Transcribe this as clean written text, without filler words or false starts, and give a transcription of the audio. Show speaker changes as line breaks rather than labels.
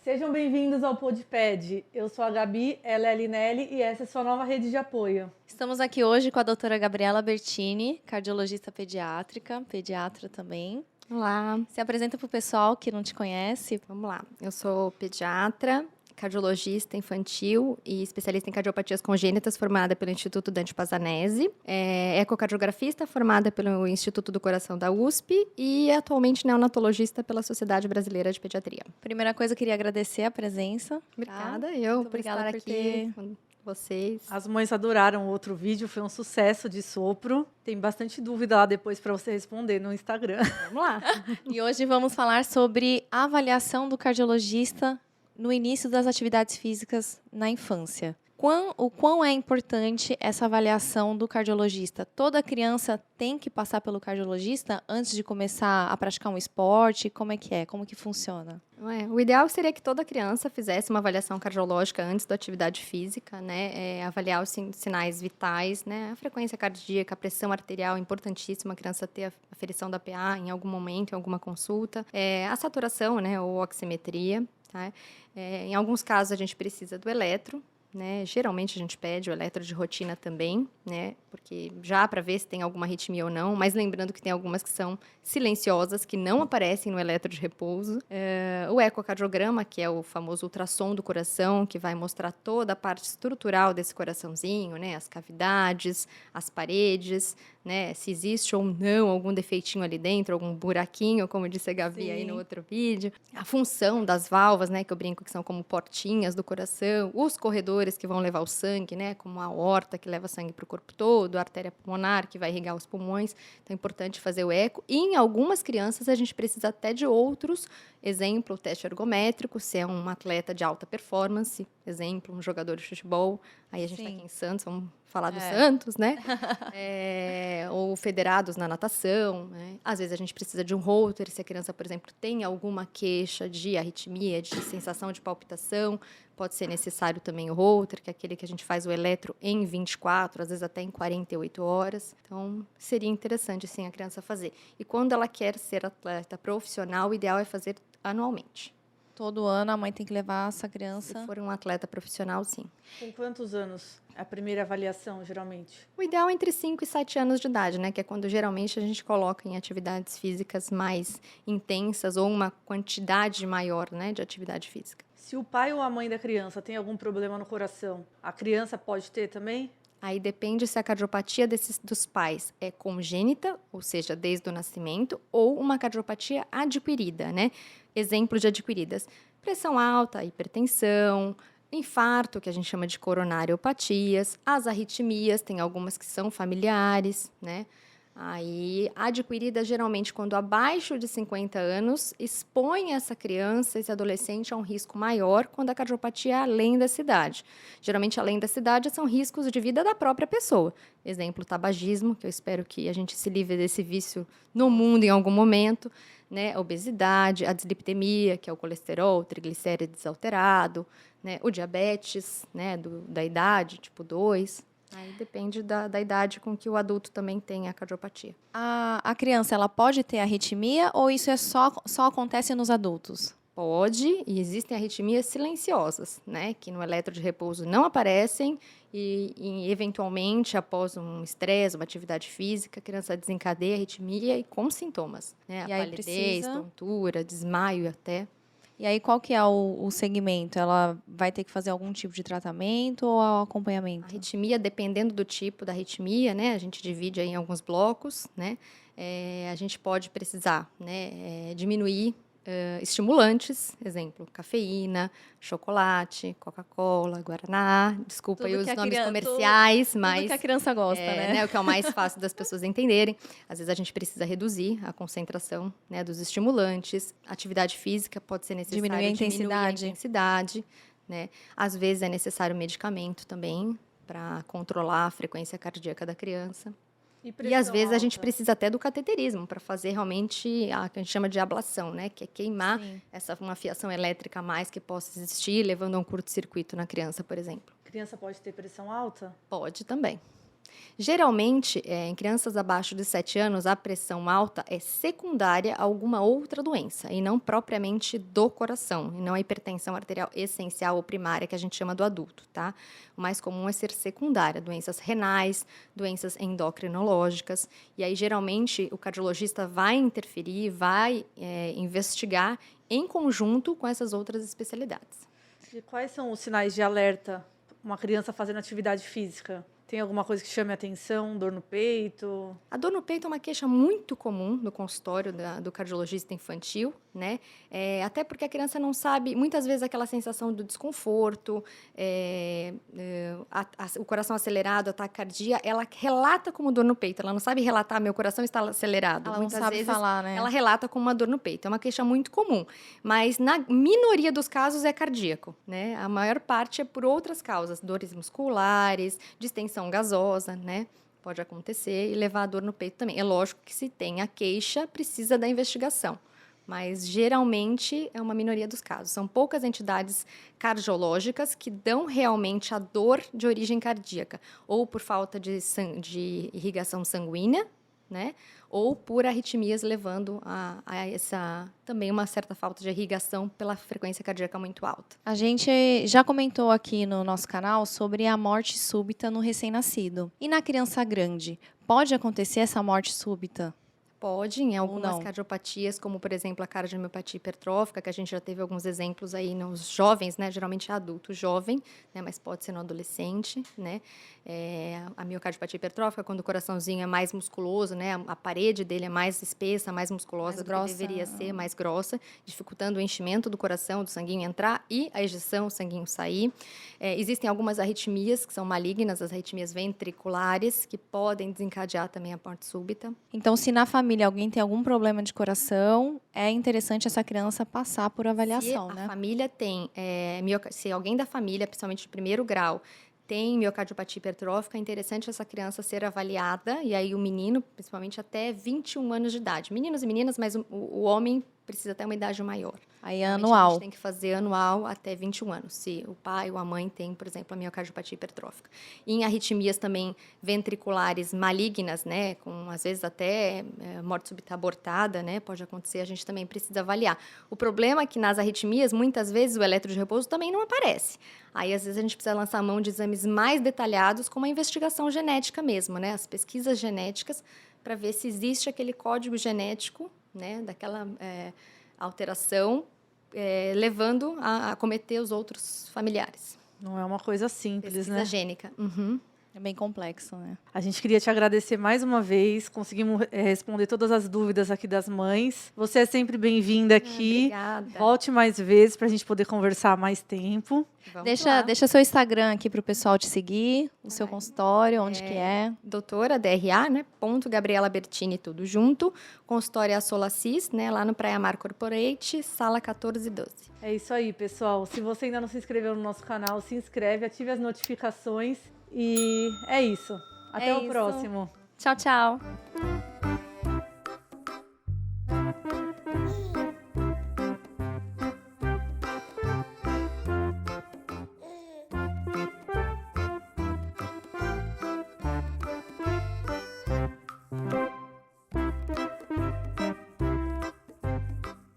Sejam bem-vindos ao PodPed. Eu sou a Gabi, ela é a Linelli e essa é a sua nova rede de apoio.
Estamos aqui hoje com a doutora Gabriela Bertini, cardiologista pediatra também.
Olá,
Se apresenta para o pessoal que não te conhece.
vamos lá. Eu sou pediatra, cardiologista infantil e especialista em cardiopatias congênitas, formada pelo Instituto Dante Pazanese, ecocardiografista, formada pelo Instituto do Coração da USP e atualmente neonatologista pela Sociedade Brasileira de Pediatria.
Primeira coisa, eu queria agradecer a presença.
Obrigada,
Muito
por
obrigada
estar
por
aqui com vocês.
As mães adoraram o outro vídeo, foi um sucesso de sopro. Tem bastante dúvida lá depois para você responder no Instagram.
Vamos lá.
E hoje vamos falar sobre a avaliação do cardiologista no início das atividades físicas na infância. O quão é importante essa avaliação do cardiologista? Toda criança tem que passar pelo cardiologista antes de começar a praticar um esporte? Como é que é? Como que funciona?
O ideal seria que toda criança fizesse uma avaliação cardiológica antes da atividade física, né? Avaliar os sinais vitais, né? A frequência cardíaca, a pressão arterial, importantíssima a criança ter a aferição da PA em algum momento, em alguma consulta. A saturação, né? Ou oximetria, tá? Em alguns casos a gente precisa do eletro, né? Geralmente a gente pede o eletro de rotina também, né? Porque já para ver se tem alguma arritmia ou não, mas lembrando que tem algumas que são silenciosas, que não aparecem no eletro de repouso. O ecocardiograma, que é o famoso ultrassom do coração, que vai mostrar toda a parte estrutural desse coraçãozinho, né? As cavidades, as paredes, né? Se existe ou não algum defeitinho ali dentro, algum buraquinho, como disse a Gabi aí no outro vídeo. A função das válvulas, né? Que eu brinco que são como portinhas do coração, os corredores que vão levar o sangue, né? Como a aorta que leva sangue para o corpo todo, a artéria pulmonar que vai irrigar os pulmões. Então é importante fazer o eco. E em algumas crianças a gente precisa até de outros. Exemplo, o teste ergométrico, se é um atleta de alta performance. Exemplo, um jogador de futebol. Aí a gente está aqui em Santos, vamos falar do Santos, né? Ou federados na natação, né? Às vezes a gente precisa de um Holter, se a criança, por exemplo, tem alguma queixa de arritmia, de sensação de palpitação, pode ser necessário também o Holter, que é aquele que a gente faz o eletro em 24, às vezes até em 48 horas. Então, seria interessante, sim, a criança fazer. E quando ela quer ser atleta profissional, o ideal é fazer anualmente.
Todo ano a mãe tem que levar essa criança.
Se for um atleta profissional, sim.
Com quantos anos a primeira avaliação, geralmente?
O ideal é entre 5 e 7 anos de idade, né? Que é quando geralmente a gente coloca em atividades físicas mais intensas ou uma quantidade maior, né, de atividade física.
Se o pai ou a mãe da criança tem algum problema no coração, a criança pode ter também?
Aí depende se a cardiopatia dos pais é congênita, ou seja, desde o nascimento, ou uma cardiopatia adquirida, né? Exemplo de adquiridas: pressão alta, hipertensão, infarto, que a gente chama de coronariopatias, as arritmias, tem algumas que são familiares, né? Aí, adquirida geralmente quando abaixo de 50 anos, expõe essa criança, esse adolescente a um risco maior quando a cardiopatia é além da idade. Geralmente, além da idade, são riscos de vida da própria pessoa. Exemplo, tabagismo, que eu espero que a gente se livre desse vício no mundo em algum momento, né? Obesidade, a dislipidemia, que é o colesterol, triglicérides alterado, né? O diabetes, né? Da idade, tipo 2. Aí depende da idade com que o adulto também tem a cardiopatia.
A criança, ela pode ter arritmia ou isso só acontece nos adultos?
Pode, e existem arritmias silenciosas, né? Que no eletro de repouso não aparecem e eventualmente, após um estresse, uma atividade física, a criança desencadeia a arritmia e com sintomas, né?
E
A
aí
palidez, tontura, desmaio até.
E aí, qual que é o segmento? Ela vai ter que fazer algum tipo de tratamento ou
A
acompanhamento?
arritmia, dependendo do tipo da arritmia, né? A gente divide aí em alguns blocos, né? A gente pode precisar, né? Diminuir estimulantes, exemplo, cafeína, chocolate, Coca-Cola, Guaraná. Desculpa aí os nomes comerciais, mas
tudo que a criança gosta, né?
O que é o mais fácil das pessoas entenderem. Às vezes a gente precisa reduzir a concentração, né, dos estimulantes. Atividade física pode ser necessário
Diminuir a
intensidade, né? Às vezes é necessário medicamento também para controlar a frequência cardíaca da criança. E às vezes a gente precisa até do cateterismo para fazer realmente a que a gente chama de ablação, né? Que é queimar uma fiação elétrica a mais que possa existir, levando a um curto-circuito na criança, por exemplo.
Criança pode ter pressão alta?
Pode também. Geralmente, em crianças abaixo de 7 anos, a pressão alta é secundária a alguma outra doença, e não propriamente do coração, e não a hipertensão arterial essencial ou primária, que a gente chama do adulto, tá? O mais comum é ser secundária, doenças renais, doenças endocrinológicas, e aí, geralmente, o cardiologista vai interferir, vai investigar em conjunto com essas outras especialidades.
E quais são os sinais de alerta uma criança fazendo atividade física? Tem alguma coisa que chame a atenção? Dor no peito?
A dor no peito é uma queixa muito comum no consultório do cardiologista infantil, né? Até porque a criança não sabe, muitas vezes aquela sensação do desconforto, o coração acelerado, a taquicardia, ela relata como dor no peito, ela não sabe relatar, meu coração está acelerado.
Ela
muitas
não sabe
vezes,
falar, né?
ela relata como uma dor no peito, é uma queixa muito comum, mas na minoria dos casos é cardíaco, né? A maior parte é por outras causas, dores musculares, distensão gasosa, né? Pode acontecer e levar a dor no peito também. É lógico que se tem a queixa, precisa da investigação, mas geralmente é uma minoria dos casos. São poucas entidades cardiológicas que dão realmente a dor de origem cardíaca, ou por falta de irrigação sanguínea, né? Ou por arritmias, levando a essa também uma certa falta de irrigação pela frequência cardíaca muito alta.
A gente já comentou aqui no nosso canal sobre a morte súbita no recém-nascido. E na criança grande, pode acontecer essa morte súbita?
Pode, em algumas
não.
cardiopatias, como por exemplo a cardiomiopatia hipertrófica, que a gente já teve alguns exemplos aí nos jovens, né? Geralmente é adulto jovem, né? Mas pode ser no adolescente, né? A miocardiopatia hipertrófica, quando o coraçãozinho é mais musculoso, né? A parede dele é mais espessa, mais musculosa do que deveria ser, mais grossa, dificultando o enchimento do coração, do sanguíneo entrar e a ejeção, o sanguíneo sair. Existem algumas arritmias que são malignas, as arritmias ventriculares, que podem desencadear também a morte súbita.
Então, se na família alguém tem algum problema de coração, é interessante essa criança passar por avaliação,
se
né?
a família tem, se alguém da família, principalmente de primeiro grau, tem miocardiopatia hipertrófica, é interessante essa criança ser avaliada, e aí o menino, principalmente até 21 anos de idade. Meninos e meninas, mas o homem precisa ter uma idade maior.
Aí é
Realmente,
anual.
A gente tem que fazer anual até 21 anos, se o pai ou a mãe tem, por exemplo, a miocardiopatia hipertrófica. E em arritmias também ventriculares malignas, né, com às vezes até morte súbita abortada, né, pode acontecer, a gente também precisa avaliar. O problema é que nas arritmias, muitas vezes o eletro de repouso também não aparece. Aí, às vezes, a gente precisa lançar a mão de exames mais detalhados, como a investigação genética mesmo, né, as pesquisas genéticas, para ver se existe aquele código genético, né, daquela alteração, levando a cometer os outros familiares.
Não é uma coisa simples,
Pesquisa
né?
gênica. Uhum.
É bem complexo, né?
A gente queria te agradecer mais uma vez. Conseguimos responder todas as dúvidas aqui das mães. Você é sempre bem-vinda aqui.
Obrigada.
Volte mais vezes para a gente poder conversar mais tempo.
Vamos lá.
Deixa seu Instagram aqui para o pessoal te seguir, o seu consultório, onde que é.
Doutora, DRA, né? Ponto Gabriela Bertini, tudo junto. Consultório Solacis, né? Lá no Praia Mar Corporate, sala 1412.
É isso aí, pessoal. Se você ainda não se inscreveu no nosso canal, se inscreve, ative as notificações. E é isso. Até o próximo.
Tchau, tchau.